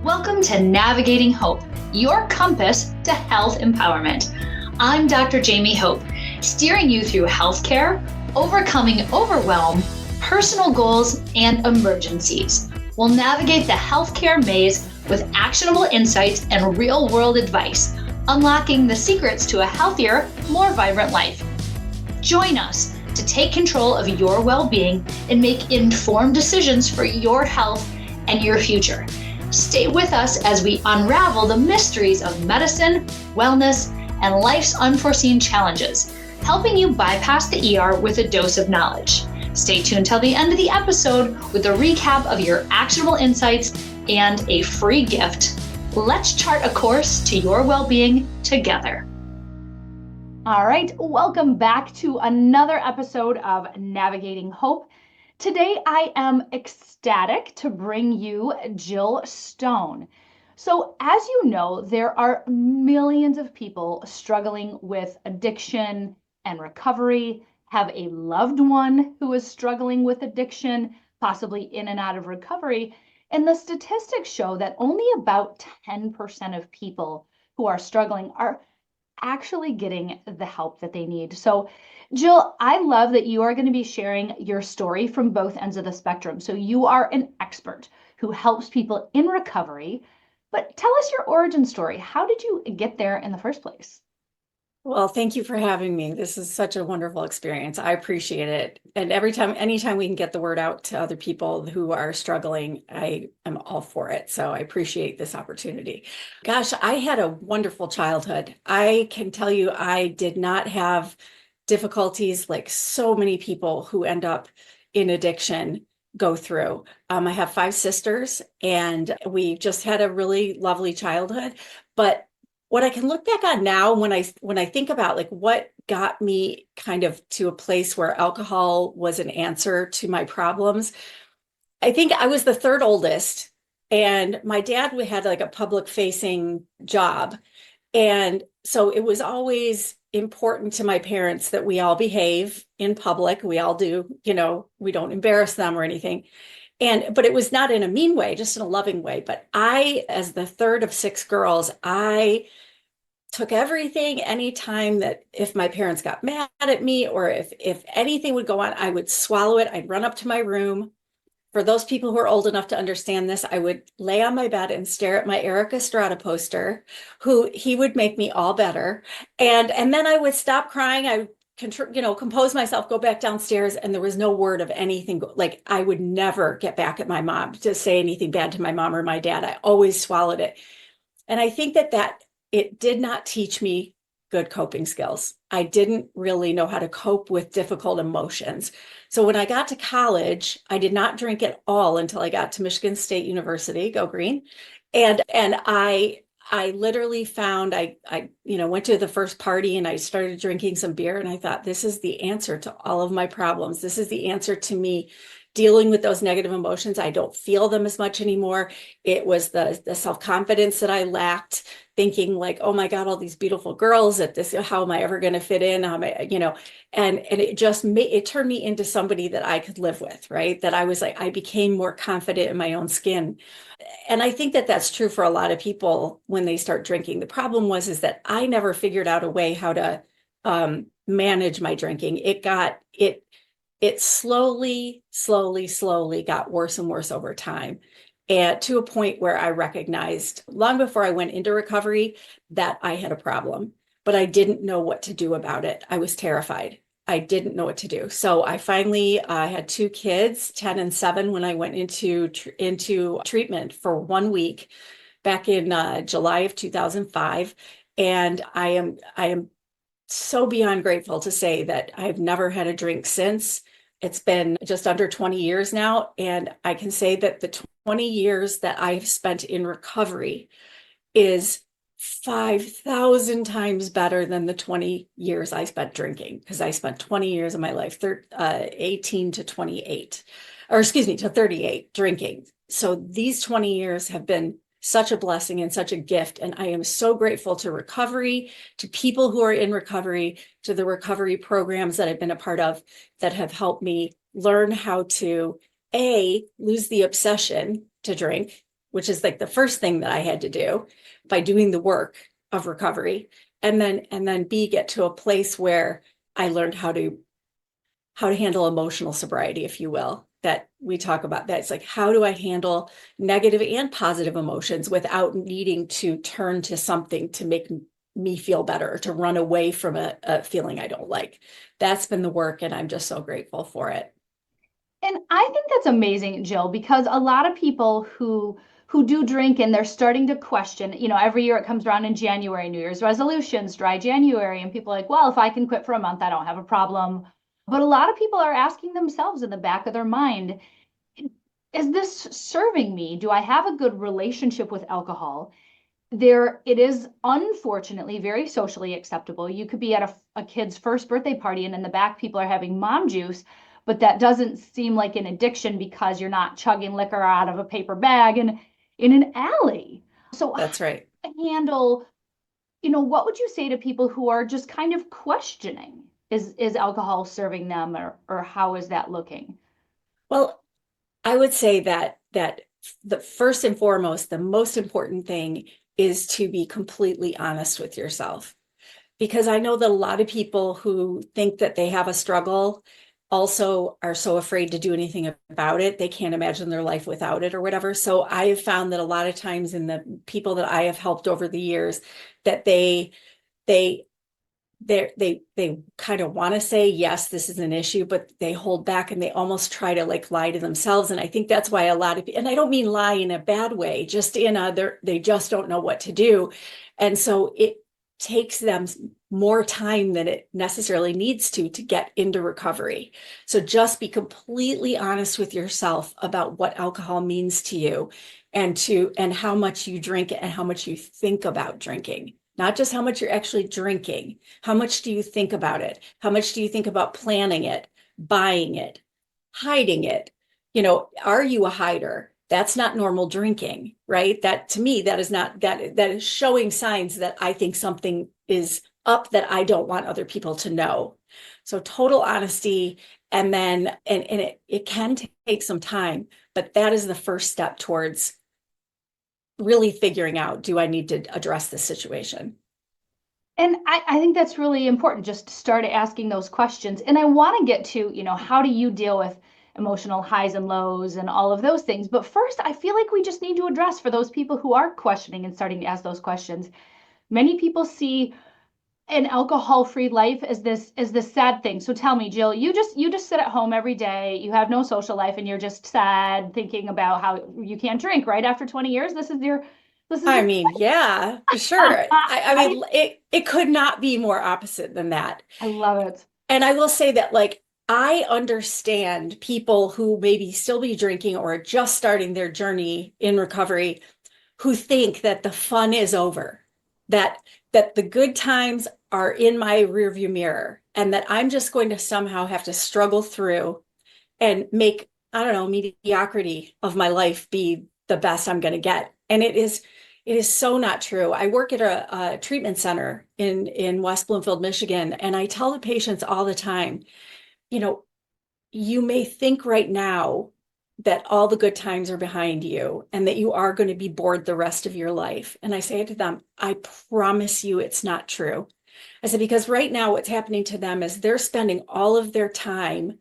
Welcome to Navigating Hope, your compass to health empowerment. I'm Dr. Jaime Hope, steering you through healthcare, overcoming overwhelm, personal goals, and emergencies. We'll navigate the healthcare maze with actionable insights and real-world advice, unlocking the secrets to a healthier, more vibrant life. Join us to take control of your well-being and make informed decisions for your health and your future. Stay with us as we unravel the mysteries of medicine, wellness, and life's unforeseen challenges, helping you bypass the ER with a dose of knowledge. Stay tuned till the end of the episode with a recap of your actionable insights and a free gift. Let's chart a course to your well-being together. All right, welcome back to another episode of Navigating Hope. Today, I am ecstatic to bring you Jill Stone. So, as you know, there are millions of people struggling with addiction and recovery, have a loved one who is struggling with addiction, possibly in and out of recovery. And the statistics show that only about 10% of people who are struggling are actually getting the help that they need. So, Jill, I love that you are going to be sharing your story from both ends of the spectrum. So you are an expert who helps people in recovery, but tell us your origin story. How did you get there in the first place? Well, thank you for having me. This is such a wonderful experience. I appreciate it. And anytime we can get the word out to other people who are struggling, I am all for it. So I appreciate this opportunity. Gosh, I had a wonderful childhood. I can tell you, I did not have difficulties like so many people who end up in addiction go through. I have 5 sisters, and we just had a really lovely childhood. But what I can look back on now when I think about like what got me kind of to a place where alcohol was an answer to my problems, I think I was the third oldest, and my dad had like a public facing job. And so it was always important to my parents that we all behave in public. We all do, we don't embarrass them or anything. But it was not in a mean way, just in a loving way. But I, as the third of 6 girls, I took everything anytime that if my parents got mad at me or if anything would go on, I would swallow it. I'd run up to my room. For those people who are old enough to understand this, I would lay on my bed and stare at my Eric Estrada poster, who he would make me all better. And then I would stop crying. I would compose myself, go back downstairs, and there was no word of anything. Like I would never get back at my mom to say anything bad to my mom or my dad. I always swallowed it. And I think that it did not teach me good coping skills. I didn't really know how to cope with difficult emotions. So when I got to college, I did not drink at all until I got to Michigan State University, go green. And I literally found I went to the first party and I started drinking some beer, and I thought, this is the answer to all of my problems. This is the answer to me dealing with those negative emotions. I don't feel them as much anymore. It was the self-confidence that I lacked, thinking like, oh my God, all these beautiful girls at this, how am I ever going to fit in? How am I, and it turned me into somebody that I could live with, right? That I was like, I became more confident in my own skin. And I think that that's true for a lot of people when they start drinking. The problem is that I never figured out a way how to manage my drinking. It slowly got worse and worse over time. And to a point where I recognized long before I went into recovery that I had a problem, but I didn't know what to do about it. I was terrified. I didn't know what to do. So I finally had 2 kids, 10 and 7, when I went into treatment for 1 week back in July of 2005. And I am so beyond grateful to say that I've never had a drink since. It's been just under 20 years now. And I can say that the 20 years that I've spent in recovery is 5,000 times better than the 20 years I spent drinking, because I spent 20 years of my life, 18 to 28, or excuse me, to 38 drinking. So these 20 years have been such a blessing and such a gift. And I am so grateful to recovery, to people who are in recovery, to the recovery programs that I've been a part of that have helped me learn how to lose the obsession to drink, which is like the first thing that I had to do by doing the work of recovery. And then B, get to a place where I learned how to handle emotional sobriety, if you will, that we talk about. That it's like, how do I handle negative and positive emotions without needing to turn to something to make me feel better, or to run away from a feeling I don't like. That's been the work, and I'm just so grateful for it. And I think that's amazing, Jill, because a lot of people who do drink and they're starting to question, every year it comes around in January, New Year's resolutions, dry January, and people are like, well, if I can quit for a month, I don't have a problem. But a lot of people are asking themselves in the back of their mind, is this serving me? Do I have a good relationship with alcohol? It is unfortunately very socially acceptable. You could be at a kid's first birthday party and in the back people are having mom juice, but that doesn't seem like an addiction because you're not chugging liquor out of a paper bag and in an alley. So how That's right. do you handle, what would you say to people who are just kind of questioning, is alcohol serving them, or how is that looking? Well, I would say that the first and foremost, the most important thing is to be completely honest with yourself. Because I know that a lot of people who think that they have a struggle also are so afraid to do anything about it. They can't imagine their life without it or whatever. So I have found that a lot of times in the people that I have helped over the years, that they they kind of want to say, yes, this is an issue, but they hold back and they almost try to like lie to themselves. And I think that's why a lot of, and I don't mean lie in a bad way, just in a, they just don't know what to do. And so it takes them more time than it necessarily needs to get into recovery. So just be completely honest with yourself about what alcohol means to you, and how much you drink it and how much you think about drinking. Not just how much you're actually drinking. How much do you think about it? How much do you think about planning it, buying it, hiding it? Are you a hider? That's not normal drinking, right? That, to me, that is not, that is showing signs that I think something is up that I don't want other people to know. So total honesty, and then and it can take some time, but that is the first step towards really figuring out, do I need to address this situation? And I think that's really important, just to start asking those questions. And I want to get to, how do you deal with emotional highs and lows and all of those things. But first, I feel like we just need to address, for those people who are questioning and starting to ask those questions. Many people see an alcohol-free life as this sad thing. So tell me, Jill, you just sit at home every day, you have no social life, and you're just sad thinking about how you can't drink, right? After 20 years, this is your I mean, yeah, for sure. I I, mean, it could not be more opposite than that. I love it. And I will say that, like, I understand people who maybe still be drinking or are just starting their journey in recovery, who think that the fun is over, that the good times are in my rearview mirror, and that I'm just going to somehow have to struggle through and make, I don't know, mediocrity of my life be the best I'm going to get. And it is so not true. I work at a treatment center in West Bloomfield, Michigan, and I tell the patients all the time, you know, you may think right now that all the good times are behind you and that you are going to be bored the rest of your life. And I say to them, I promise you it's not true. I said, because right now what's happening to them is they're spending all of their time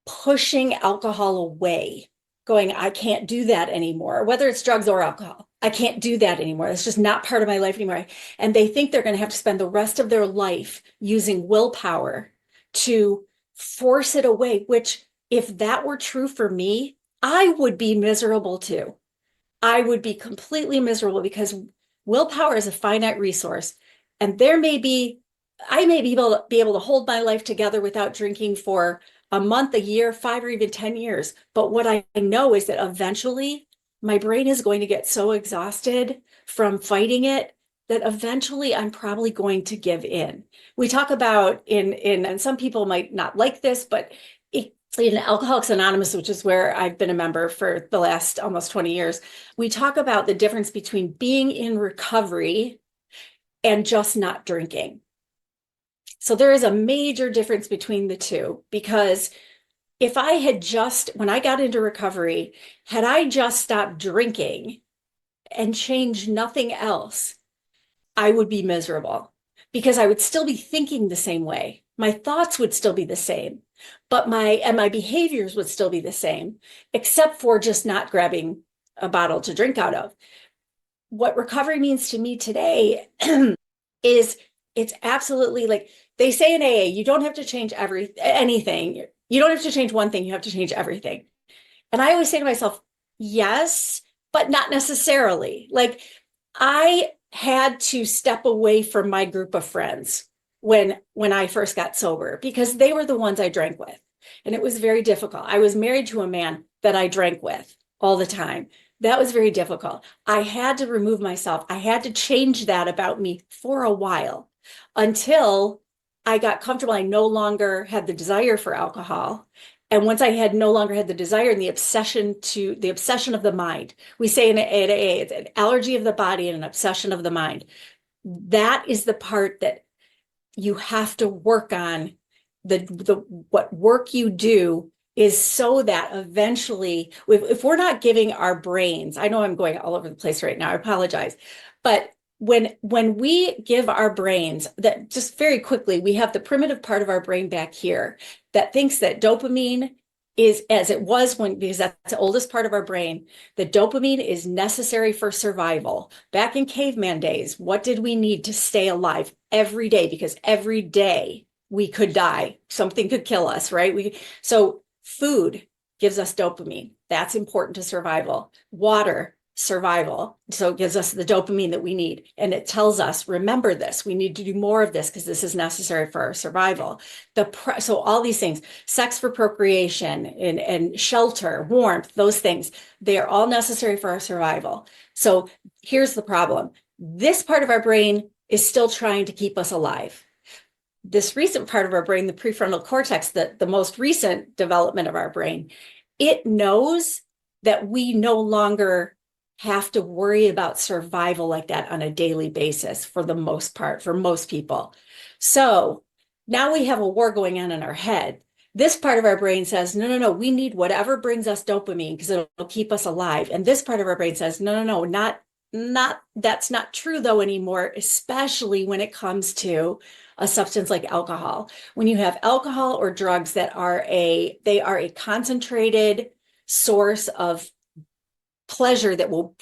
pushing alcohol away, going, I can't do that anymore, whether it's drugs or alcohol. I can't do that anymore. It's just not part of my life anymore. And they think they're going to have to spend the rest of their life using willpower to force it away, which, if that were true for me, I would be miserable too. I would be completely miserable, because willpower is a finite resource. And I may be able to hold my life together without drinking for a month, a year, 5, or even 10 years. But what I know is that eventually my brain is going to get so exhausted from fighting it that eventually I'm probably going to give in. We talk about and some people might not like this, but in Alcoholics Anonymous, which is where I've been a member for the last almost 20 years, we talk about the difference between being in recovery and just not drinking. So there is a major difference between the two, because if I had just, when I got into recovery, had I just stopped drinking and changed nothing else, I would be miserable because I would still be thinking the same way. My thoughts would still be the same, but my behaviors would still be the same, except for just not grabbing a bottle to drink out of. What recovery means to me today is it's absolutely like they say in AA, you don't have to change anything. You don't have to change one thing, you have to change everything. And I always say to myself, yes, but not necessarily. Like I had to step away from my group of friends when I first got sober because they were the ones I drank with. And it was very difficult. I was married to a man that I drank with all the time. That was very difficult. I had to remove myself. I had to change that about me for a while until I got comfortable. I no longer had the desire for alcohol. And once I had no longer had the desire and the obsession of the mind, we say in AA, it's an allergy of the body and an obsession of the mind. That is the part that you have to work on. What work you do is so that eventually, if we're not giving our brains, I know I'm going all over the place right now, I apologize, but when we give our brains that, just very quickly, we have the primitive part of our brain back here that thinks that dopamine is, as it was because that's the oldest part of our brain, that dopamine is necessary for survival. Back in caveman days, what did we need to stay alive every day? Because every day we could die, something could kill us, right? So food gives us dopamine. That's important to survival. Water, survival. So it gives us the dopamine that we need. And it tells us, remember this, we need to do more of this because this is necessary for our survival. So all these things, sex for procreation and shelter, warmth, those things, they are all necessary for our survival. So here's the problem. This part of our brain is still trying to keep us alive. This recent part of our brain, the prefrontal cortex, the most recent development of our brain, it knows that we no longer have to worry about survival like that on a daily basis for the most part, for most people. So now we have a war going on in our head. This part of our brain says, no, we need whatever brings us dopamine because it'll keep us alive. And this part of our brain says, no, not that's not true though anymore, especially when it comes to a substance like alcohol. When you have alcohol or drugs that they are a concentrated source of pleasure that will,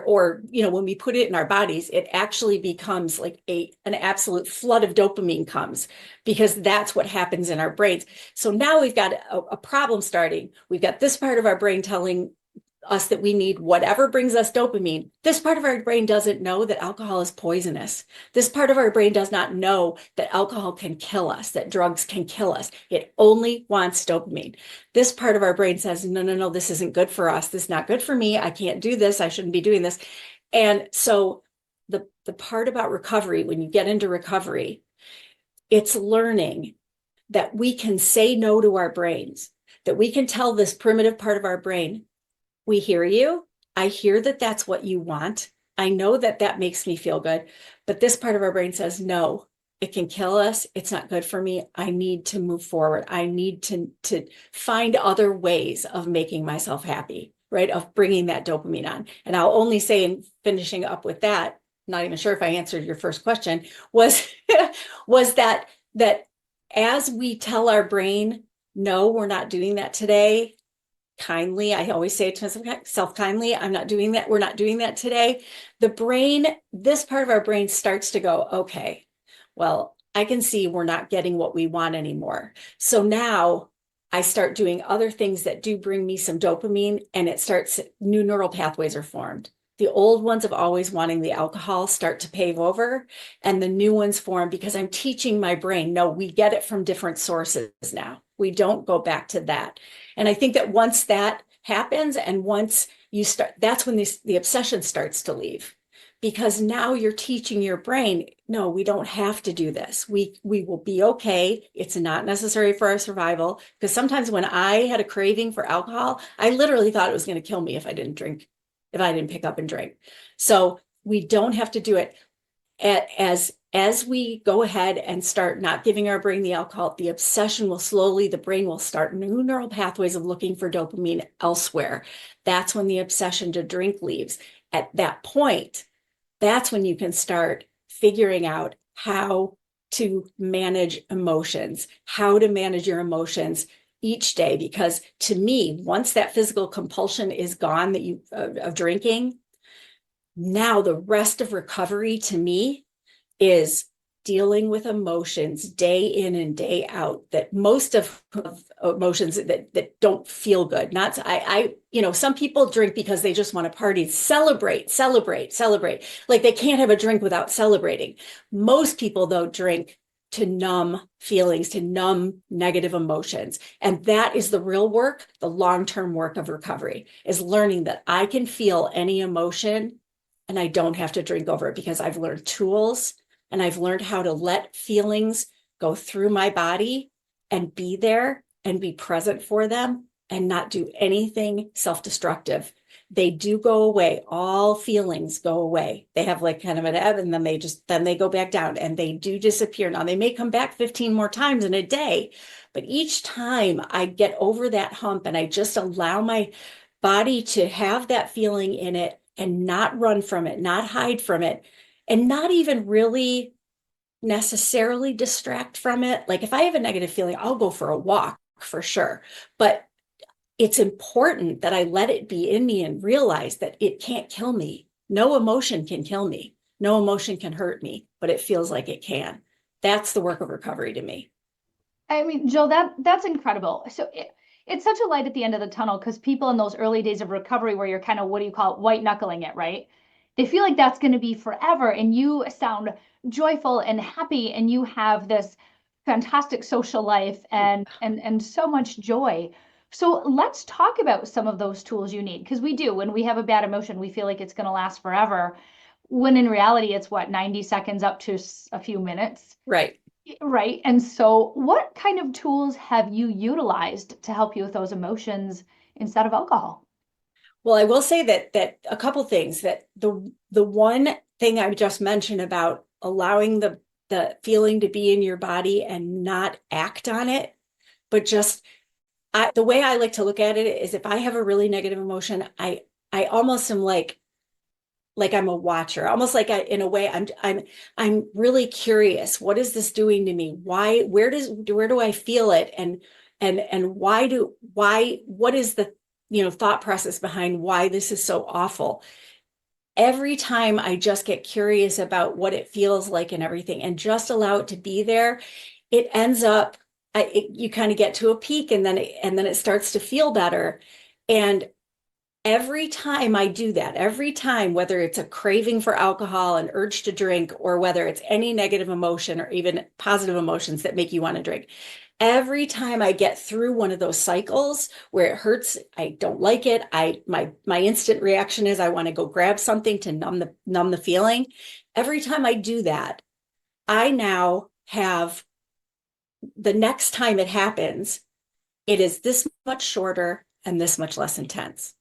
or when we put it in our bodies, it actually becomes like an absolute flood of dopamine comes because that's what happens in our brains. So now we've got a problem starting. We've got this part of our brain telling us that we need whatever brings us dopamine. This part of our brain doesn't know that alcohol is poisonous. This part of our brain does not know that alcohol can kill us, that drugs can kill us. It only wants dopamine. This part of our brain says, no, this isn't good for us. This is not good for me. I can't do this. I shouldn't be doing this. And so the part about recovery, when you get into recovery, it's learning that we can say no to our brains, that we can tell this primitive part of our brain, we hear you. I hear that that's what you want. I know that that makes me feel good. But this part of our brain says, no, it can kill us. It's not good for me. I need to move forward. I need to find other ways of making myself happy, right? Of bringing that dopamine on. And I'll only say, in finishing up with that, not even sure if I answered your first question, was that as we tell our brain, no, we're not doing that today, kindly, I always say it to myself kindly, I'm not doing that, we're not doing that today, the brain, this part of our brain starts to go, okay, well, I can see we're not getting what we want anymore. So now I start doing other things that do bring me some dopamine, and new neural pathways are formed. The old ones of always wanting the alcohol start to pave over, and the new ones form because I'm teaching my brain, no, we get it from different sources now. We don't go back to that. And I think that once that happens, and once you start, that's when the obsession starts to leave. Because now you're teaching your brain, no, we don't have to do this. We will be okay. It's not necessary for our survival. Because sometimes when I had a craving for alcohol, I literally thought it was going to kill me if I didn't pick up and drink. So we don't have to do it. As we go ahead and start not giving our brain the alcohol, the obsession will slowly, the brain will start new neural pathways of looking for dopamine elsewhere. That's when the obsession to drink leaves. At that point, that's when you can start figuring out how to manage emotions, how to manage your emotions each day. Because to me, once that physical compulsion is gone that you of drinking, now the rest of recovery to me is dealing with emotions day in and day out, that most of emotions that don't feel good. Not some people drink because they just want to party, celebrate. Like they can't have a drink without celebrating. Most people though drink to numb feelings, to numb negative emotions. And that is the real work, the long-term work of recovery, is learning that I can feel any emotion and I don't have to drink over it, because I've learned tools and I've learned how to let feelings go through my body and be there and be present for them and not do anything self-destructive. They do go away. All feelings go away. They have like kind of an ebb, and then they go back down, and they do disappear. Now they may come back 15 more times in a day, but each time I get over that hump and I just allow my body to have that feeling in it and not run from it, not hide from it, and not even really necessarily distract from it. Like if I have a negative feeling, I'll go for a walk for sure. But it's important that I let it be in me and realize that it can't kill me. No emotion can kill me. No emotion can hurt me, but it feels like it can. That's the work of recovery to me. I mean, Jill, that's incredible. So it's such a light at the end of the tunnel, because people in those early days of recovery where you're kind of, what do you call it, white knuckling it, right? They feel like that's going to be forever. And you sound joyful and happy, and you have this fantastic social life and so much joy. So let's talk about some of those tools you need, because we do, when we have a bad emotion, we feel like it's going to last forever, when in reality, it's what, 90 seconds up to a few minutes. Right. Right. And so, what kind of tools have you utilized to help you with those emotions instead of alcohol? Well, I will say that a couple things, that the one thing I just mentioned about allowing the feeling to be in your body and not act on it, but just the way I like to look at it is, if I have a really negative emotion, I almost am like I'm a watcher, almost like in a way, I'm really curious. What is this doing to me? Where do I feel it? And what is the, thought process behind why this is so awful? Every time I just get curious about what it feels like and everything, and just allow it to be there, it ends up, you kind of get to a peak, and then it starts to feel better. And every time I do that, every time, whether it's a craving for alcohol, an urge to drink, or whether it's any negative emotion or even positive emotions that make you want to drink, every time I get through one of those cycles where it hurts, I don't like it, my instant reaction is I want to go grab something to numb the feeling. Every time I do that, I now have, the next time it happens, it is this much shorter and this much less intense.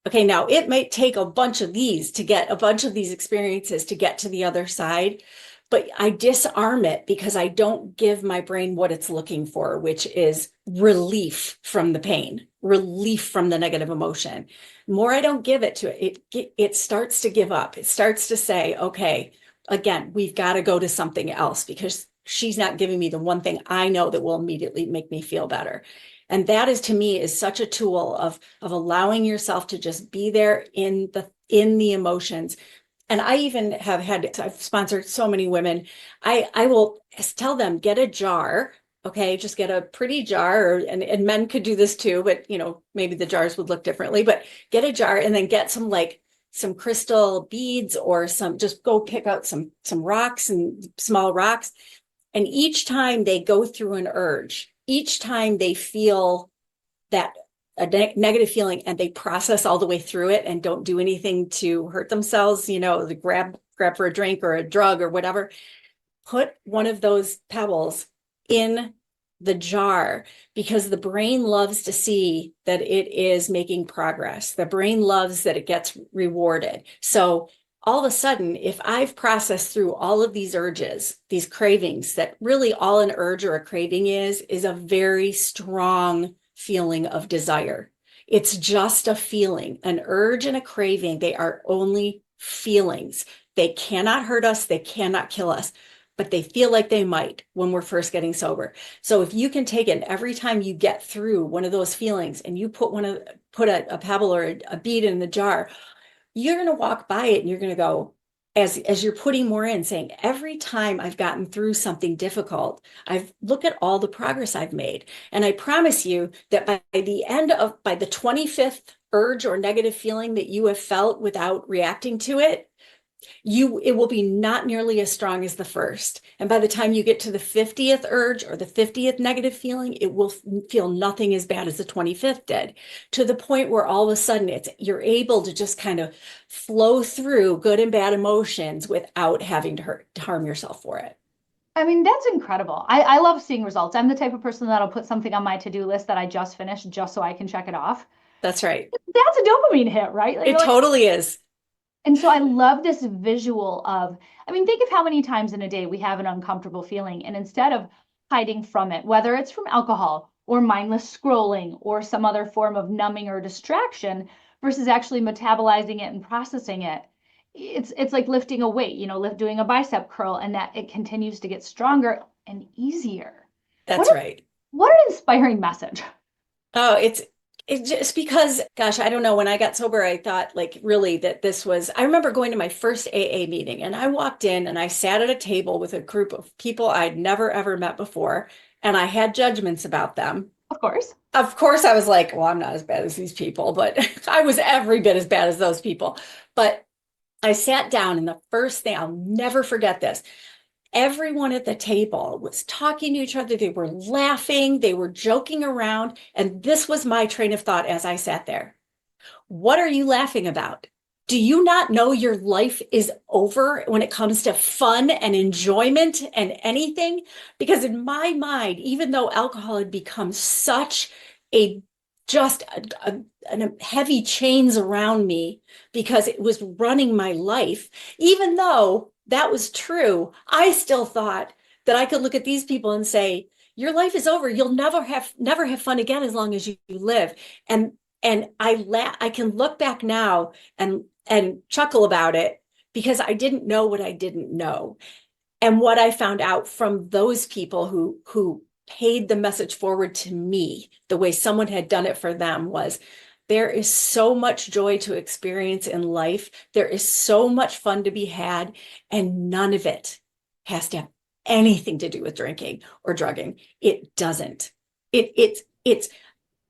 Okay, now it may take a bunch of these experiences to get to the other side, but I disarm it because I don't give my brain what it's looking for, which is relief from the pain, relief from the negative emotion. The more I don't give it to it, it starts to give up. It starts to say, okay, again, we've got to go to something else, because she's not giving me the one thing I know that will immediately make me feel better. And that is, to me, is such a tool of allowing yourself to just be there in the emotions. And I even I've sponsored so many women. I will tell them, get a jar. Okay, just get a pretty jar, and men could do this too, but maybe the jars would look differently, but get a jar and then get some crystal beads, or just go pick out some rocks, and small rocks. And each time they go through an urge, each time they feel that negative feeling, and they process all the way through it and don't do anything to hurt themselves, the grab for a drink or a drug or whatever, put one of those pebbles in the jar, because the brain loves to see that it is making progress. The brain loves that it gets rewarded. So all of a sudden, if I've processed through all of these urges, these cravings, that really all an urge or a craving is a very strong feeling of desire. It's just a feeling. An urge and a craving, they are only feelings. They cannot hurt us, they cannot kill us, but they feel like they might when we're first getting sober. So if you can take it every time you get through one of those feelings and you put a pebble or a bead in the jar, you're going to walk by it and you're going to go, as you're putting more in, saying, every time I've gotten through something difficult, I've look at all the progress I've made. And I promise you that by the 25th urge or negative feeling that you have felt without reacting to it, it will be not nearly as strong as the first. And by the time you get to the 50th urge or the 50th negative feeling, it will feel nothing as bad as the 25th did, to the point where all of a sudden you're able to just kind of flow through good and bad emotions without having to harm yourself for it. I mean, that's incredible. I love seeing results. I'm the type of person that'll put something on my to-do list that I just finished just so I can check it off. That's right. That's a dopamine hit, right? Like, It totally is. and so I love this visual of, I mean, think of how many times in a day we have an uncomfortable feeling. And instead of hiding from it, whether it's from alcohol or mindless scrolling or some other form of numbing or distraction versus actually metabolizing it and processing it, it's like lifting a weight, doing a bicep curl, and that it continues to get stronger and easier. That's right. What an inspiring message. Oh, it's just because, gosh, I don't know. When I got sober, I thought like really that I remember going to my first AA meeting and I walked in and I sat at a table with a group of people I'd never ever met before. And I had judgments about them. Of course. Of course, I was like, well, I'm not as bad as these people, but I was every bit as bad as those people. But I sat down and the first thing, I'll never forget this. Everyone at the table was talking to each other. They were laughing. They were joking around. And this was my train of thought as I sat there. What are you laughing about? Do you not know your life is over when it comes to fun and enjoyment and anything? Because in my mind, even though alcohol had become such a heavy chains around me because it was running my life, even though that was true, I still thought that I could look at these people and say, your life is over. You'll never have fun again as long as you live. And I can look back now and chuckle about it because I didn't know what I didn't know. And what I found out from those people who paid the message forward to me, the way someone had done it for them, was there is so much joy to experience in life. There is so much fun to be had, and none of it has to have anything to do with drinking or drugging. It doesn't.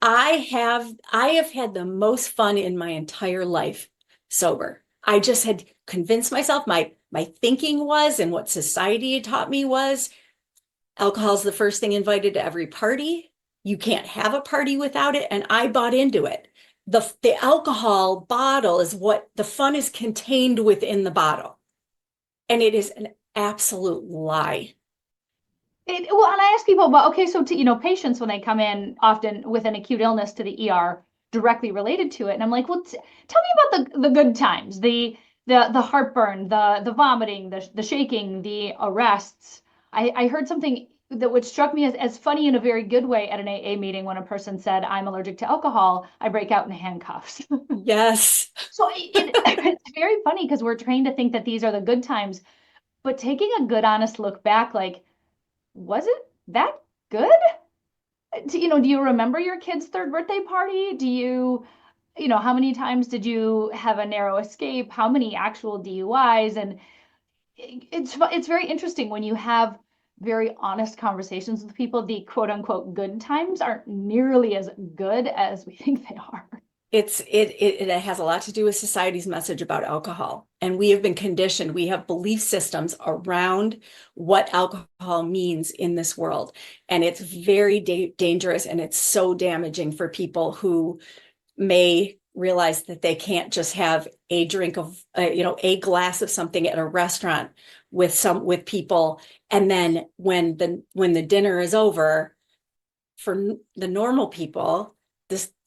I have had the most fun in my entire life sober. I just had convinced myself my thinking was, and what society had taught me was, alcohol's the first thing invited to every party. You can't have a party without it. And I bought into it. The alcohol bottle is what the fun is contained within the bottle. And it is an absolute lie. Well, and I ask people about, okay, so patients when they come in often with an acute illness to the ER directly related to it. And I'm like, well, tell me about the good times, the heartburn, the vomiting, the shaking, the arrests. I heard something that which struck me as funny in a very good way at an AA meeting when a person said, I'm allergic to alcohol, I break out in handcuffs. Yes. So it's very funny because we're trained to think that these are the good times, but taking a good, honest look back, like, was it that good? Do you remember your kid's third birthday party? How many times did you have a narrow escape? How many actual DUIs? And it's very interesting when you have very honest conversations with people. The quote unquote good times aren't nearly as good as we think they are. It has a lot to do with society's message about alcohol. And we have been conditioned. We have belief systems around what alcohol means in this world. And it's very dangerous, and it's so damaging for people who may realize that they can't just have a drink of, a glass of something at a restaurant with people. And then when the dinner is over, for the normal people,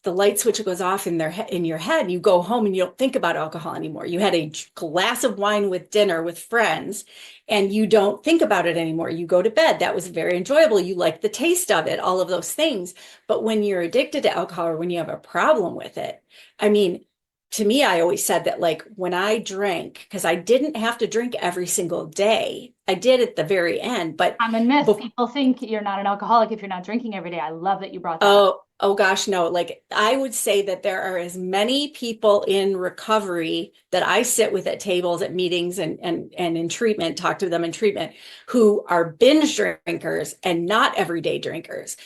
the light switch goes off in in your head. You go home and you don't think about alcohol anymore. You had a glass of wine with dinner with friends and you don't think about it anymore. You go to bed. That was very enjoyable. You like the taste of it, all of those things. But when you're addicted to alcohol or when you have a problem with it, I mean, to me, I always said that like when I drank, because I didn't have to drink every single day, I did at the very end, but Common myth. People think you're not an alcoholic if you're not drinking every day. I love that you brought that up. oh gosh, no. Like I would say that there are as many people in recovery that I sit with at tables, at meetings and in treatment, talk to them in treatment, who are binge drinkers and not everyday drinkers,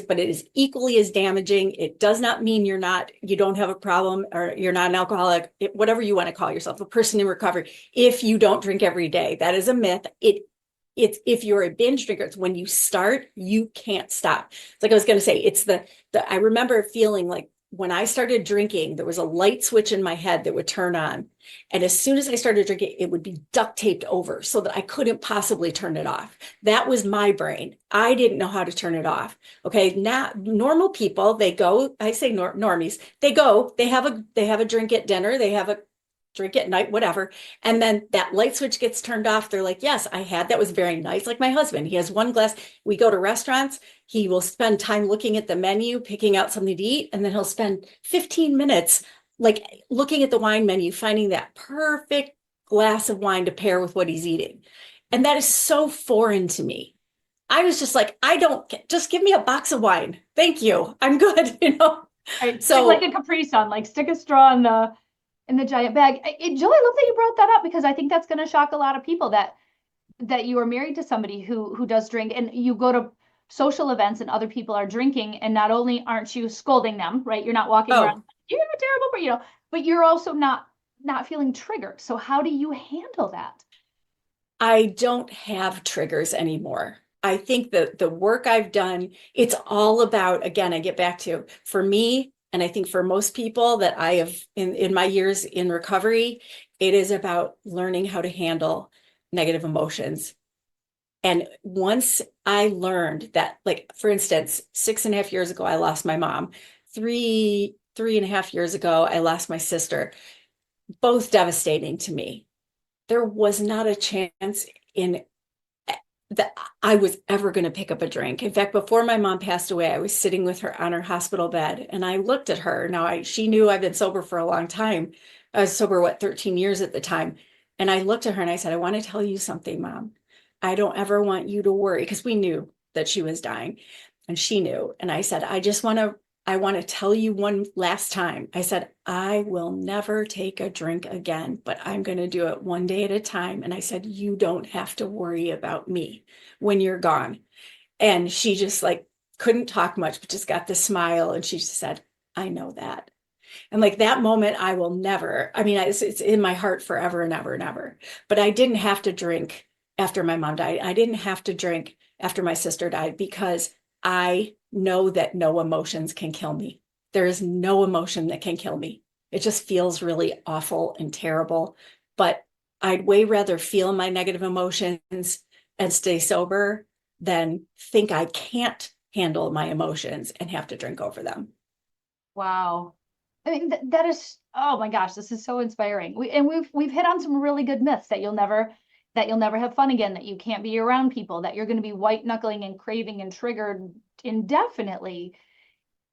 but it is equally as damaging. It does not mean you don't have a problem or you're not an alcoholic, whatever you want to call yourself, a person in recovery, if you don't drink every day. That is a myth. It's if you're a binge drinker, it's when you start, you can't stop. It's like I was going to say, it's I remember feeling like when I started drinking, there was a light switch in my head that would turn on. And as soon as I started drinking, it would be duct taped over so that I couldn't possibly turn it off. That was my brain. I didn't know how to turn it off. Okay. Now, normal people, they go, I say normies, they have a drink at dinner, they have a drink at night, whatever. And then that light switch gets turned off. They're like, yes, that was very nice. Like my husband, he has one glass. We go to restaurants. He will spend time looking at the menu, picking out something to eat. And then he'll spend 15 minutes, like looking at the wine menu, finding that perfect glass of wine to pair with what he's eating. And that is so foreign to me. I was just like, just give me a box of wine. Thank you. I'm good. Right. So like a Capri Sun, like stick a straw in the giant bag. Jill, I love that you brought that up because I think that's going to shock a lot of people that you are married to somebody who does drink and you go to social events and other people are drinking and not only aren't you scolding them, right? You're not walking around, you're a terrible, but you're also not feeling triggered. So how do you handle that? I don't have triggers anymore. I think that the work I've done, it's all about, again, I get back to, for me, and I think for most people that I have in my years in recovery, it is about learning how to handle negative emotions. And once I learned that, like, for instance, 6.5 years ago, I lost my mom. 3.5 years ago, I lost my sister, both devastating to me. There was not a chance in that I was ever going to pick up a drink. In fact, before my mom passed away, I was sitting with her on her hospital bed and I looked at her. Now, she knew I've been sober for a long time. I was sober, 13 years at the time. And I looked at her and I said, I want to tell you something, Mom. I don't ever want you to worry, because we knew that she was dying and she knew. And I said, I want to tell you one last time. I said, I will never take a drink again, but I'm going to do it one day at a time. And I said, you don't have to worry about me when you're gone. And she just like couldn't talk much, but just got the smile. And she just said, I know that. And like that moment, I will never, I mean, it's in my heart forever and ever and ever. But I didn't have to drink after my mom died. I didn't have to drink after my sister died because I know that no emotions can kill me. There is no emotion that can kill me. It just feels really awful and terrible. But I'd way rather feel my negative emotions and stay sober than think I can't handle my emotions and have to drink over them. Wow. I mean, that is, oh my gosh, this is so inspiring. We've hit on some really good myths that you'll never have fun again, that you can't be around people, that you're going to be white knuckling and craving and triggered indefinitely.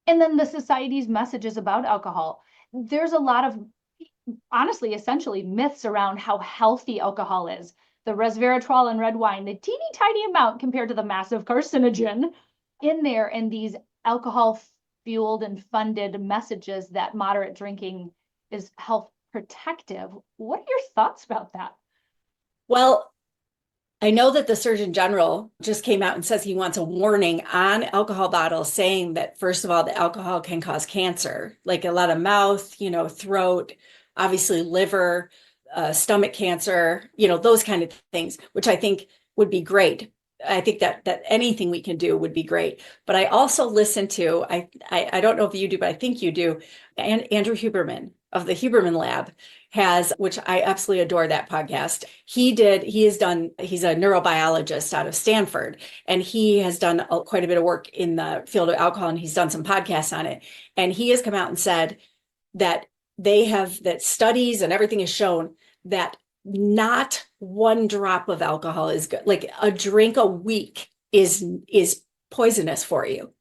And then the society's messages about alcohol. There's a lot of, honestly, essentially myths around how healthy alcohol is. The resveratrol in red wine, the teeny tiny amount compared to the massive carcinogen in there, and these alcohol fueled and funded messages that moderate drinking is health protective. What are your thoughts about that? Well, I know that the Surgeon General just came out and says he wants a warning on alcohol bottles saying that, first of all, the alcohol can cause cancer, like a lot of mouth, throat, obviously liver, stomach cancer, those kind of things, which I think would be great. I think that anything we can do would be great. But I also listen to, I don't know if you do, but I think you do, and Andrew Huberman of the Huberman Lab has, which I absolutely adore that podcast. He's a neurobiologist out of Stanford, and he has done quite a bit of work in the field of alcohol, and he's done some podcasts on it. And he has come out and said that that studies and everything has shown that not one drop of alcohol is good. Like a drink a week is poisonous for you.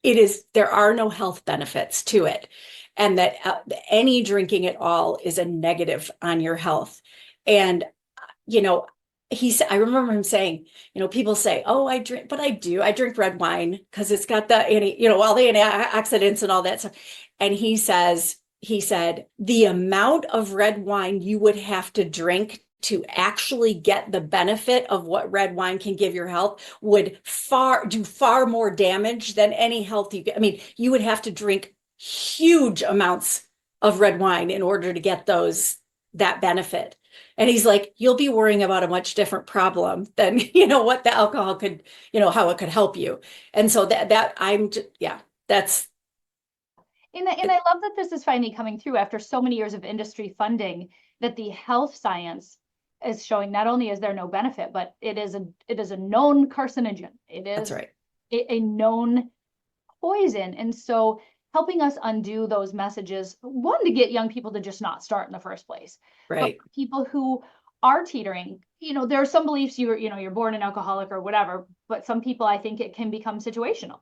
There are no health benefits to it. And that any drinking at all is a negative on your health. And, I remember him saying, people say, oh, I drink, but I drink red wine because it's got the all the antioxidants and all that stuff. And he said, the amount of red wine you would have to drink to actually get the benefit of what red wine can give your health would do far more damage than any health you get. I mean, you would have to drink huge amounts of red wine in order to get that benefit. And he's like, you'll be worrying about a much different problem than, what the alcohol could, how it could help you. And so that's. And I love that this is finally coming through after so many years of industry funding, that the health science is showing not only is there no benefit, but it is a known carcinogen. It is That's right. a known poison. And so helping us undo those messages, one, to get young people to just not start in the first place. Right. But people who are teetering, there are some beliefs you're born an alcoholic or whatever, but some people, I think it can become situational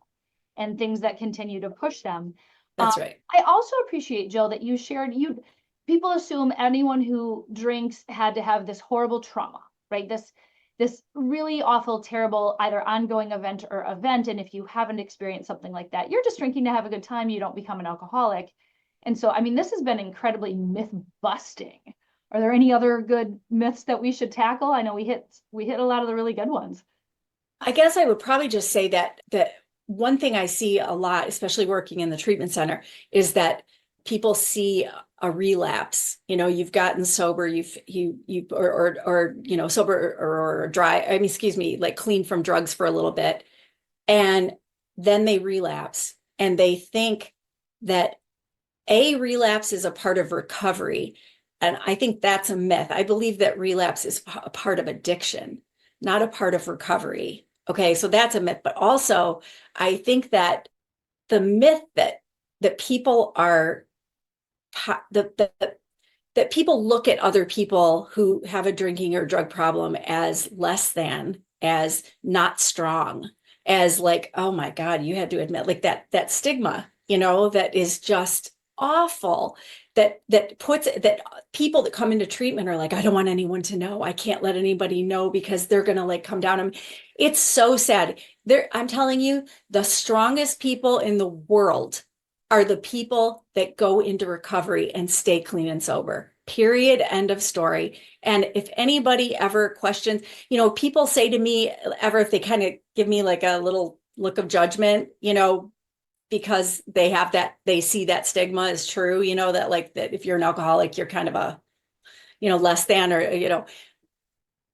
and things that continue to push them. That's right. I also appreciate, Jill, that you shared, people assume anyone who drinks had to have this horrible trauma, right? This really awful, terrible, either ongoing event. And if you haven't experienced something like that, you're just drinking to have a good time. You don't become an alcoholic. And so, this has been incredibly myth busting. Are there any other good myths that we should tackle? I know we hit a lot of the really good ones. I guess I would probably just say that one thing I see a lot, especially working in the treatment center, is that people see a relapse. You've gotten sober, sober or dry, like clean from drugs for a little bit. And then they relapse, and they think that a relapse is a part of recovery. And I think that's a myth. I believe that relapse is a part of addiction, not a part of recovery. Okay, so that's a myth. But also, I think that the myth that people are that people look at other people who have a drinking or drug problem as less than, as not strong, as like, oh my God, you had to admit, like that stigma, that is just awful. That people that come into treatment are like, I don't want anyone to know. I can't let anybody know because they're going to like come down on me. It's so sad. I'm telling you, the strongest people in the world are the people that go into recovery and stay clean and sober. Period. End of story. And if anybody ever questions, people say to me if they kind of give me like a little look of judgment, because they see that stigma is true, that if you're an alcoholic, you're kind of a, less than, or,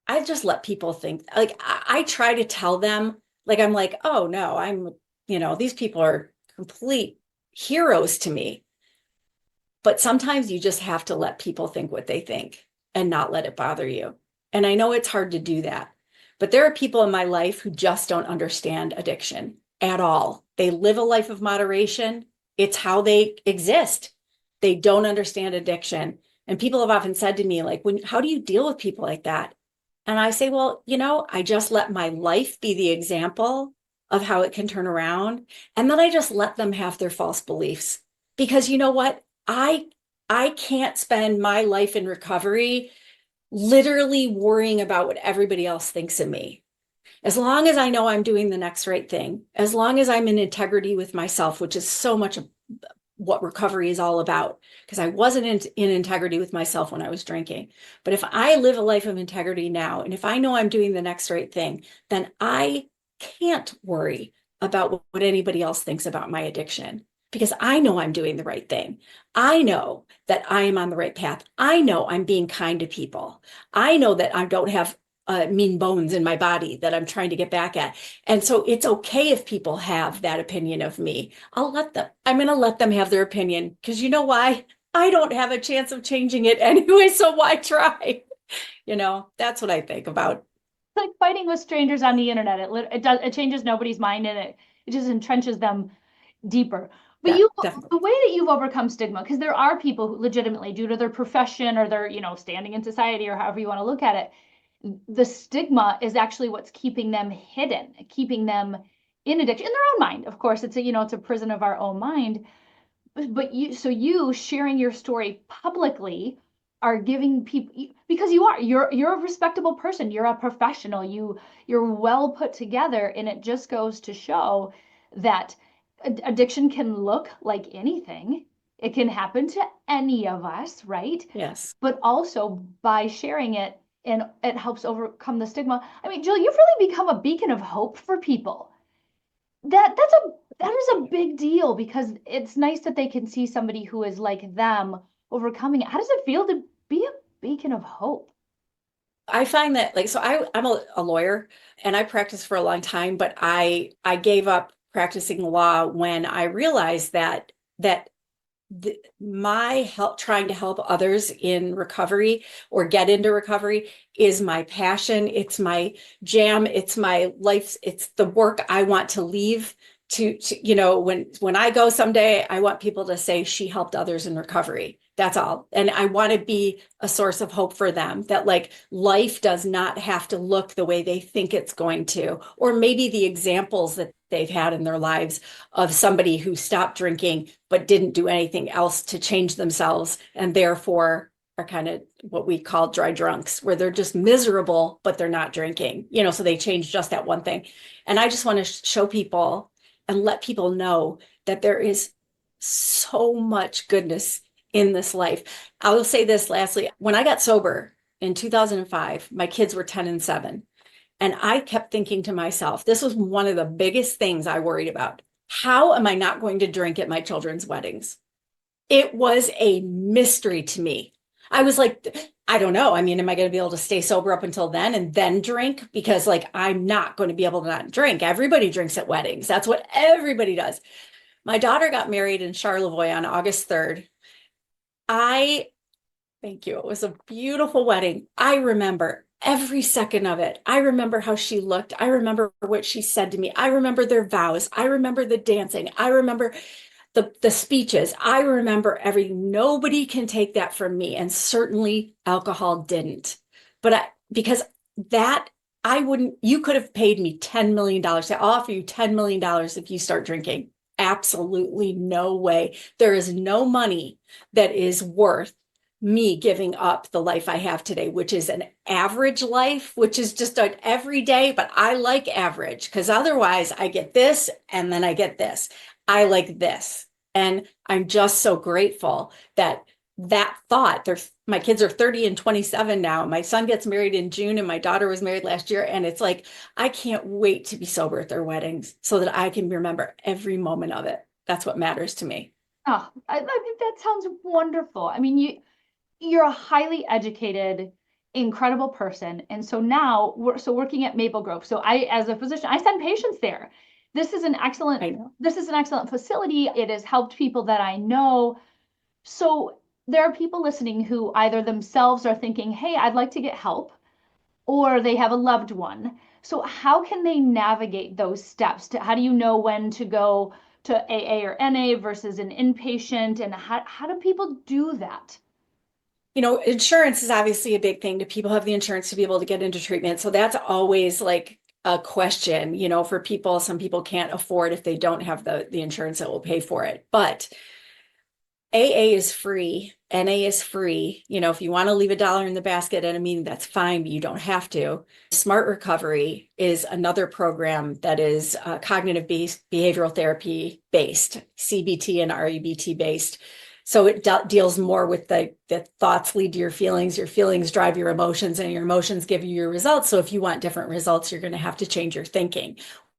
I just let people think, like, I try to tell them, like, I'm like, oh no, these people are complete heroes to me. But sometimes you just have to let people think what they think and not let it bother you. And I know it's hard to do that, but there are people in my life who just don't understand addiction at all. They live a life of moderation. It's how they exist. They don't understand addiction. And people have often said to me, like, how do you deal with people like that? And I say, well, I just let my life be the example of how it can turn around. And then I just let them have their false beliefs. Because you know what? I can't spend my life in recovery literally worrying about what everybody else thinks of me. As long as I know I'm doing the next right thing, as long as I'm in integrity with myself, which is so much of what recovery is all about, because I wasn't in integrity with myself when I was drinking. But if I live a life of integrity now, and if I know I'm doing the next right thing, then I can't worry about what anybody else thinks about my addiction, because I know I'm doing the right thing. I know that I am on the right path. I know I'm being kind to people. I know that I don't have mean bones in my body that I'm trying to get back at. And so it's okay if people have that opinion of me. I'm going to let them have their opinion, because you know why? I don't have a chance of changing it anyway, so why try? That's what I think about. Like fighting with strangers on the internet. It changes nobody's mind, and it just entrenches them deeper. But Yeah, the way that you've overcome stigma, because there are people who legitimately, due to their profession or their, standing in society or however you want to look at it, the stigma is actually what's keeping them hidden, keeping them in addiction in their own mind. Of course, it's a prison of our own mind. But you sharing your story publicly are giving people, because you're a respectable person, you're a professional, you're well put together, and it just goes to show that addiction can look like anything. It can happen to any of us, right? Yes. But also by sharing it, and it helps overcome the stigma. I mean, Jill, you've really become a beacon of hope for people. That is a big deal, because it's nice that they can see somebody who is like them overcoming it. How does it feel to be a beacon of hope? I find that I'm a lawyer, and I practiced for a long time, but I gave up practicing law when I realized that my help trying to help others in recovery or get into recovery is my passion. It's my jam. It's my life. It's the work I want to leave to when I go someday, I want people to say she helped others in recovery. That's all. And I want to be a source of hope for them, that like life does not have to look the way they think it's going to, or maybe the examples that they've had in their lives of somebody who stopped drinking but didn't do anything else to change themselves, and therefore are kind of what we call dry drunks, where they're just miserable, but they're not drinking, so they change just that one thing. And I just want to show people and let people know that there is so much goodness in this life. I will say this lastly. When I got sober in 2005, my kids were 10 and 7. And I kept thinking to myself, this was one of the biggest things I worried about. How am I not going to drink at my children's weddings? It was a mystery to me. I was like, I don't know. I mean, am I going to be able to stay sober up until then and then drink? Because like, I'm not going to be able to not drink. Everybody drinks at weddings. That's what everybody does. My daughter got married in Charlevoix on August 3rd. Thank you. It was a beautiful wedding. I remember every second of it. I remember how she looked. I remember what she said to me. I remember their vows. I remember the dancing. I remember the speeches. I remember everything. Nobody can take that from me. And certainly alcohol didn't. But because that, you could have paid me $10 million. I'll offer you $10 million if you start drinking. Absolutely no way. There is no money that is worth me giving up the life I have today, which is an average life, which is just an everyday, but I like average, because otherwise I get this and then I get this. I like this. And I'm just so grateful that thought, my kids are 30 and 27 now. My son gets married in June and my daughter was married last year. And it's like, I can't wait to be sober at their weddings so that I can remember every moment of it. That's what matters to me. Oh, I think that sounds wonderful. I mean, you're a highly educated, incredible person. And so now working at Maple Grove. So as a physician, I send patients there. This is an excellent facility. It has helped people that I know. So there are people listening who either themselves are thinking, hey, I'd like to get help, or they have a loved one. So how can they navigate those steps? How do you know when to go to AA or NA versus an inpatient? And how do people do that? Insurance is obviously a big thing. Do people have the insurance to be able to get into treatment? So that's always like a question, for people. Some people can't afford, if they don't have the insurance that will pay for it. But AA is free. NA is free. If you want to leave $1 in the basket at a meeting, that's fine, but you don't have to. Smart Recovery is another program that is cognitive based, behavioral therapy based, CBT and REBT based. So it deals more with the thoughts lead to your feelings drive your emotions, and your emotions give you your results. So if you want different results, you're going to have to change your thinking.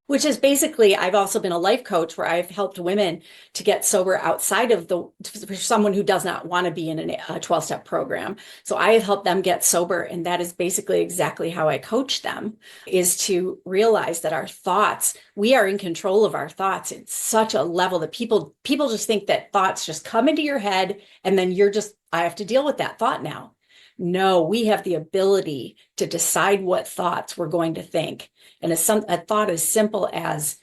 Which is basically, I've also been a life coach where I've helped women to get sober outside of for someone who does not want to be in a 12-step program. So I have helped them get sober. And that is basically exactly how I coach them, is to realize that our thoughts, we are in control of our thoughts in such a level that people just think that thoughts just come into your head and then I have to deal with that thought now. No, we have the ability to decide what thoughts we're going to think. And a thought as simple as,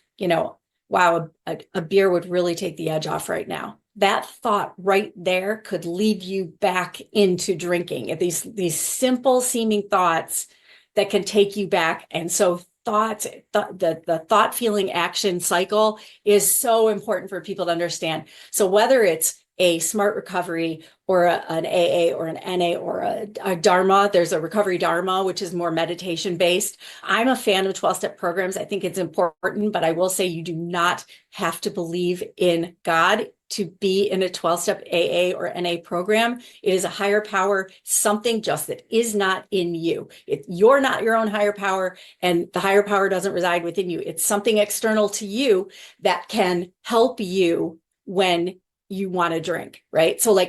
wow, a beer would really take the edge off right now. That thought right there could lead you back into drinking. These simple seeming thoughts that can take you back. And so the thought, feeling, action cycle is so important for people to understand. So whether it's a smart recovery or an AA or an NA or a Dharma, there's a recovery Dharma, which is more meditation based. I'm a fan of 12-step programs. I think it's important, but I will say you do not have to believe in God to be in a 12-step AA or NA program. It is a higher power, something just that is not in you. You're not your own higher power, and the higher power doesn't reside within you. It's something external to you that can help you when you want to drink, right? So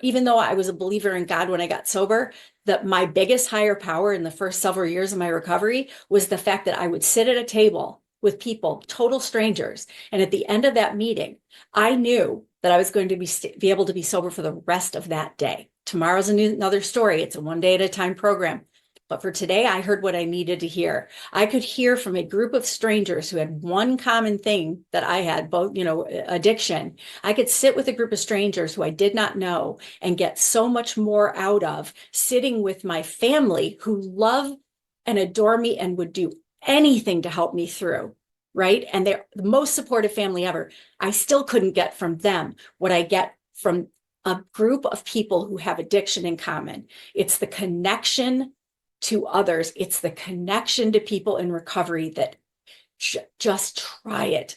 even though I was a believer in God when I got sober, my biggest higher power in the first several years of my recovery was the fact that I would sit at a table with people, total strangers. And at the end of that meeting, I knew that I was going to be able to be sober for the rest of that day. Tomorrow's another story. It's a one day at a time program. But for today, I heard what I needed to hear. I could hear from a group of strangers who had one common thing that I had, both, addiction. I could sit with a group of strangers who I did not know and get so much more out of sitting with my family who love and adore me and would do anything to help me through, right? And they're the most supportive family ever. I still couldn't get from them what I get from a group of people who have addiction in common. It's the connection to others. It's the connection to people in recovery that just try it.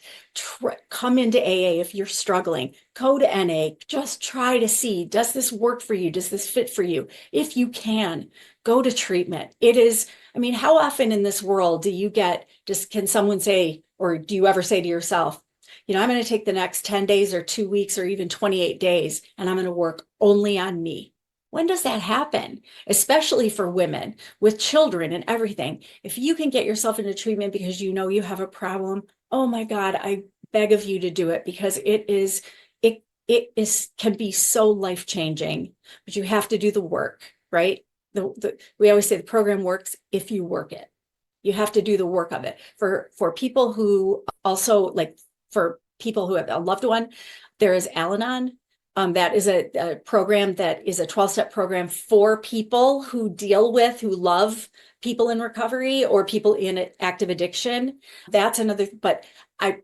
Come into AA if you're struggling. Go to NA. Just try to see, does this work for you? Does this fit for you? If you can, go to treatment. How often in this world can someone say, or do you ever say to yourself, I'm going to take the next 10 days or 2 weeks or even 28 days, and I'm going to work only on me. When does that happen? Especially for women with children and everything. If you can get yourself into treatment because you have a problem, oh my God, I beg of you to do it, because it can be so life-changing, but you have to do the work, right? We always say the program works if you work it. You have to do the work of it. For people who also, for people who have a loved one, there is Al-Anon. That is a program that is a 12-step program for people who love people in recovery or people in active addiction. That's another, but I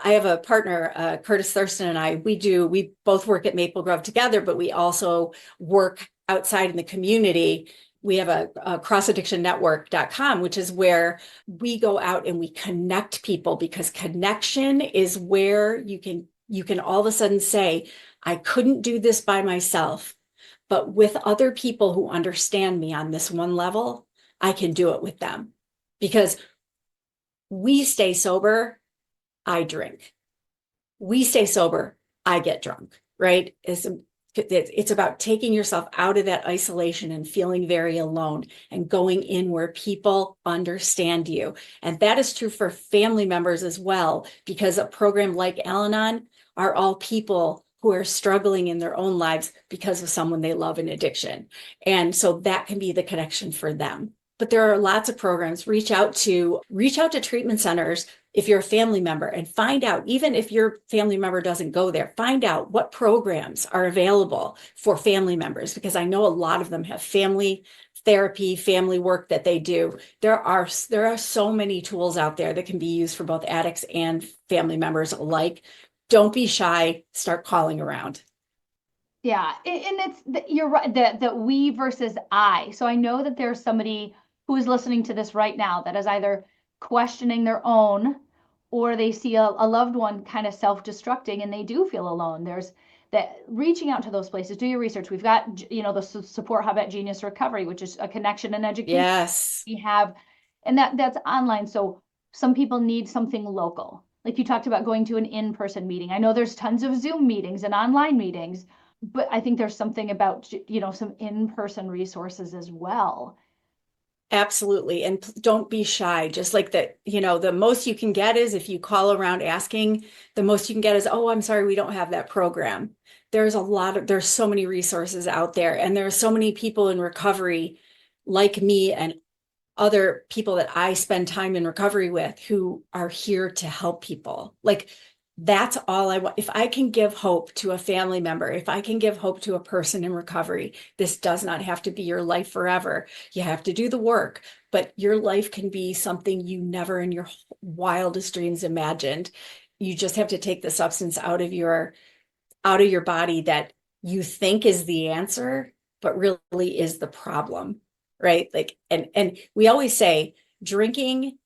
have a partner, Curtis Thurston, and we both work at Maple Grove together, but we also work outside in the community. We have a crossaddictionnetwork.com, which is where we go out and we connect people, because connection is where you can all of a sudden say, I couldn't do this by myself, but with other people who understand me on this one level, I can do it with them. Because we stay sober, I drink. We stay sober, I get drunk, right? It's about taking yourself out of that isolation and feeling very alone and going in where people understand you. And that is true for family members as well, because a program like Al-Anon are all people who are struggling in their own lives because of someone they love in addiction. And so that can be the connection for them. But there are lots of programs. Reach out to treatment centers if you're a family member, and find out, even if your family member doesn't go there, find out what programs are available for family members, because I know a lot of them have family therapy, family work that they do. There are so many tools out there that can be used for both addicts and family members alike. Don't be shy, start calling around. Yeah, and you're right, the we versus I. So I know that there's somebody who is listening to this right now that is either questioning their own, or they see a loved one kind of self-destructing and they do feel alone. There's that, reaching out to those places. Do your research. We've got, the support hub at Genius Recovery, which is a connection and education. Yes. We have, and that's online. So Some people need something local. Like you talked about going to an in-person meeting. I know there's tons of Zoom meetings and online meetings, but I think there's something about, some in-person resources as well. Absolutely. And don't be shy. Just like that, the most you can get is if you call around asking, the most you can get is, oh, I'm sorry, we don't have that program. There's so many resources out there, and there are so many people in recovery like me and other people that I spend time in recovery with who are here to help people. Like, that's all I want. If I can give hope to a family member, if I can give hope to a person in recovery, this does not have to be your life forever. You have to do the work, but your life can be something you never in your wildest dreams imagined. You just have to take the substance out of your body that you think is the answer, but really is the problem, right? Like, and we always say drinking,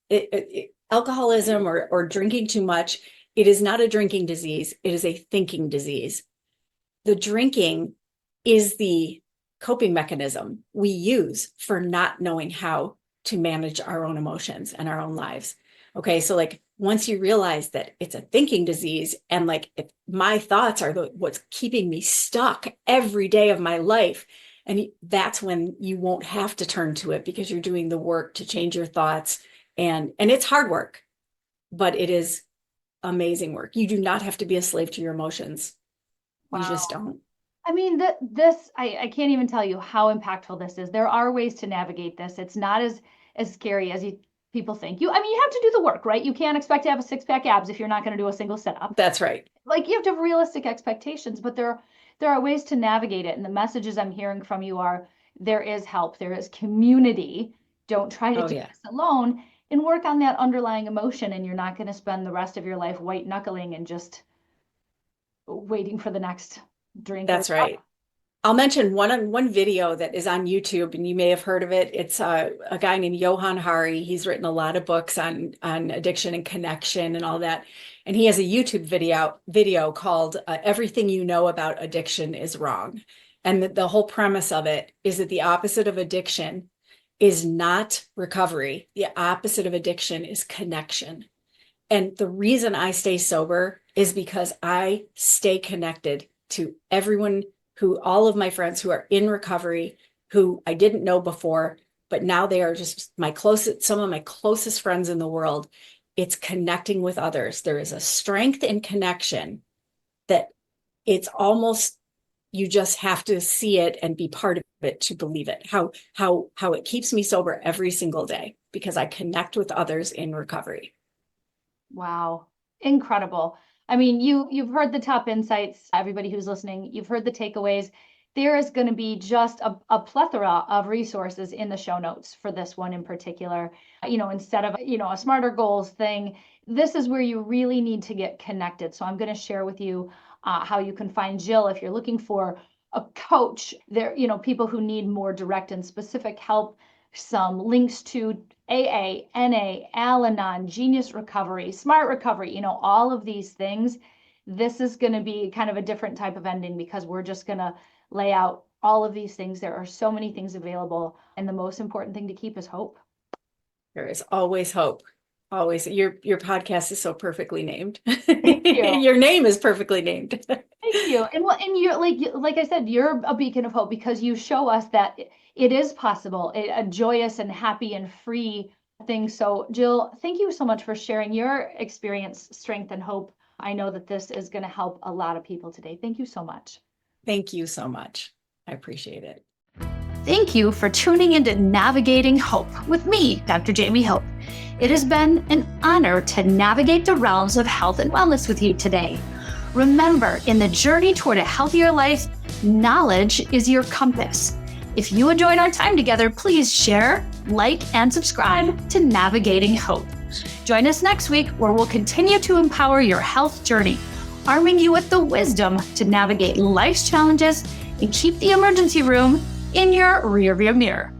alcoholism or drinking too much, it is not a drinking disease. It is a thinking disease. The drinking is the coping mechanism we use for not knowing how to manage our own emotions and our own lives. Okay, so like once you realize that it's a thinking disease, and like if my thoughts are what's keeping me stuck every day of my life, and that's when you won't have to turn to it because you're doing the work to change your thoughts. And it's hard work, but it is amazing work. You do not have to be a slave to your emotions. Wow. You just don't. I mean, I can't even tell you how impactful this is. There are ways to navigate this. It's not as scary as people think. You have to do the work, right? You can't expect to have a 6-pack abs if you're not going to do a single sit-up. That's right. Like, you have to have realistic expectations, but there are ways to navigate it. And the messages I'm hearing from you are, there is help, there is community. Don't try to do this alone, and work on that underlying emotion. And you're not going to spend the rest of your life white knuckling and just waiting for the next drink. That's right. I'll mention one video that is on YouTube, and you may have heard of it. It's a guy named Johan Hari. He's written a lot of books on addiction and connection and all that. And he has a YouTube video called Everything You Know About Addiction is Wrong. And the whole premise of it is that the opposite of addiction is not recovery. The opposite of addiction is connection. And the reason I stay sober is because I stay connected to all of my friends who are in recovery, who I didn't know before, but now they are just some of my closest friends in the world. It's connecting with others. There is a strength in connection that it's almost, you just have to see it and be part of it to believe it. How it keeps me sober every single day, because I connect with others in recovery. Wow. Incredible. I mean, you've heard the top insights, everybody who's listening, you've heard the takeaways. There is going to be just a plethora of resources in the show notes for this one in particular. Instead of, a smarter goals thing, this is where you really need to get connected. So I'm going to share with you how you can find Jill if you're looking for a coach. There, people who need more direct and specific help, some links to AA, NA, Al-Anon, Genius Recovery, Smart Recovery, all of these things. This is going to be kind of a different type of ending, because we're just going to lay out all of these things. There are so many things available, and the most important thing to keep is hope. There is always hope. Always. Your podcast is so perfectly named. Thank you. Your name is perfectly named. Thank you. And you're like I said, you're a beacon of hope, because you show us that it is possible, a joyous and happy and free thing. So Jill, thank you so much for sharing your experience, strength, and hope. I know that this is going to help a lot of people today. Thank you so much. Thank you so much. I appreciate it. Thank you for tuning into Navigating Hope with me, Dr. Jaime Hope. It has been an honor to navigate the realms of health and wellness with you today. Remember, in the journey toward a healthier life, knowledge is your compass. If you enjoyed our time together, please share, like, and subscribe to Navigating Hope. Join us next week, where we'll continue to empower your health journey, arming you with the wisdom to navigate life's challenges and keep the emergency room in your rearview mirror.